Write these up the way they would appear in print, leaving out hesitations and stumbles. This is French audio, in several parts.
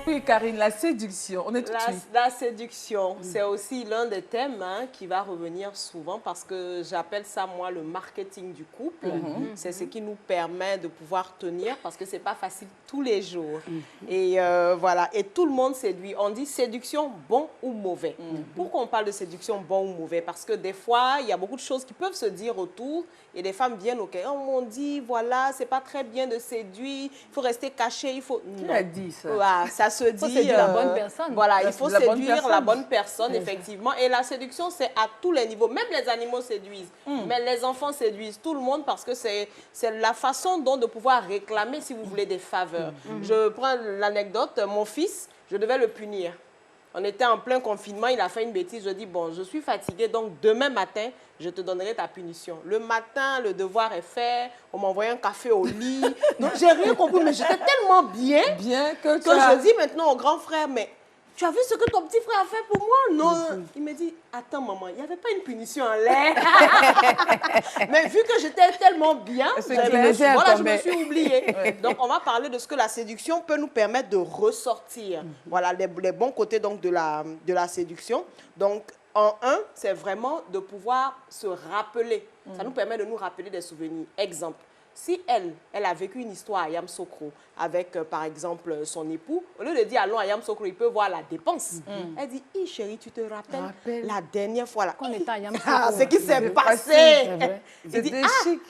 Oui, Karine, la séduction, on est tout de suite. La séduction, c'est aussi l'un des thèmes qui va revenir souvent parce que j'appelle ça, moi, le marketing du couple. C'est ce qui nous permet de pouvoir tenir parce que ce n'est pas facile tous les jours. Et voilà, et tout le monde séduit. On dit séduction, bon ou mauvais. Pourquoi on parle de séduction, bon ou mauvais? Parce que des fois, il y a beaucoup de choses qui peuvent se dire autour et des femmes viennent, ok, on dit, voilà, c'est pas très bien de séduire, il faut rester caché, il faut... Qui a dit ça? Voilà, ça se dit... Il faut séduire la bonne personne. Voilà, il faut séduire la bonne personne, personne, effectivement. Et la séduction, c'est à tous les niveaux. Même les animaux séduisent. Mais les enfants séduisent tout le monde parce que c'est la façon dont de pouvoir réclamer, si vous voulez, des faveurs. Je prends l'anecdote. Mon fils, je devais le punir. On était en plein confinement, il a fait une bêtise. Je dis, bon, je suis fatiguée, donc demain matin, je te donnerai ta punition. Le matin, le devoir est fait. On m'a envoyé un café au lit. Donc, j'ai rien compris, mais j'étais tellement bien que je dis maintenant au grand frère, mais tu as vu ce que ton petit frère a fait pour moi? Non. Il me dit, attends maman, il n'y avait pas une punition en l'air. Mais vu que j'étais tellement bien, je me suis oubliée. Donc, on va parler de ce que la séduction peut nous permettre de ressortir. Voilà, les bons côtés donc, de la séduction. Donc, en un, c'est vraiment de pouvoir se rappeler. Ça nous permet de nous rappeler des souvenirs. Exemple. Si elle a vécu une histoire à Yamoussoukro avec, par exemple, son époux, au lieu de dire allons à Yamoussoukro, il peut voir la dépense. Elle dit, chérie, tu te rappelles la dernière fois là, qu'on était à Yamoussoukro. ce qui s'est passé. C'était chic.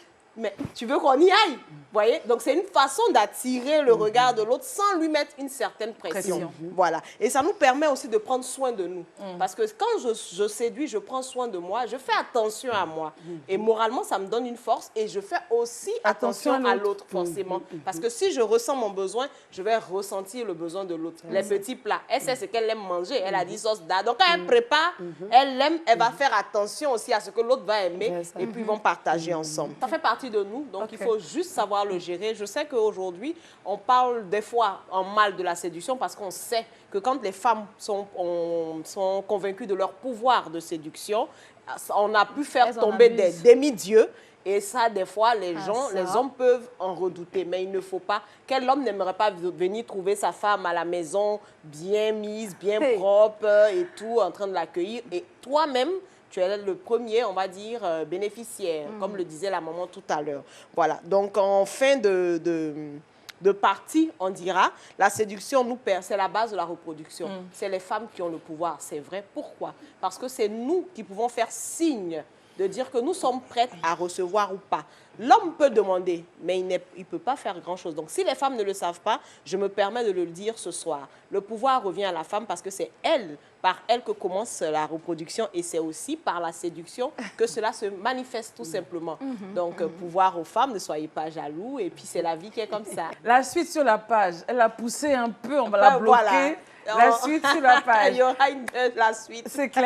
Mais tu veux qu'on y aille? Voyez? Donc, c'est une façon d'attirer le regard de l'autre sans lui mettre une certaine pression. Voilà. Et ça nous permet aussi de prendre soin de nous. Parce que quand je séduis, je prends soin de moi, je fais attention à moi. Et moralement, ça me donne une force et je fais aussi attention à l'autre, forcément. Parce que si je ressens mon besoin, je vais ressentir le besoin de l'autre. Les petits plats, elle sait ce qu'elle aime manger. Elle a dit sauce d'art. Donc, quand elle prépare, elle aime, elle va faire attention aussi à ce que l'autre va aimer et puis ils vont partager ensemble. Ça fait partie de nous, donc il faut juste savoir le gérer. Je sais qu'aujourd'hui, on parle des fois en mal de la séduction parce qu'on sait que quand les femmes sont convaincues de leur pouvoir de séduction, on a pu faire tomber des demi-dieux. Et ça, des fois, les hommes peuvent en redouter. Mais il ne faut pas. Quel homme n'aimerait pas venir trouver sa femme à la maison bien mise, bien propre et tout, en train de l'accueillir. Et toi-même, tu es le premier, on va dire, bénéficiaire, comme le disait la maman tout à l'heure. Voilà. Donc, en fin de partie, on dira, la séduction nous perd, c'est la base de la reproduction. C'est les femmes qui ont le pouvoir, c'est vrai. Pourquoi? Parce que c'est nous qui pouvons faire signe de dire que nous sommes prêtes à recevoir ou pas. L'homme peut demander, mais il ne peut pas faire grand-chose. Donc, si les femmes ne le savent pas, je me permets de le dire ce soir. Le pouvoir revient à la femme parce que c'est elle, par elle que commence la reproduction et c'est aussi par la séduction que cela se manifeste tout simplement. Donc, pouvoir aux femmes, ne soyez pas jaloux et puis c'est la vie qui est comme ça. La suite sur la page, elle a poussé un peu, on va la bloquer. Voilà. La suite sur la page. Il y aura la suite. C'est clair.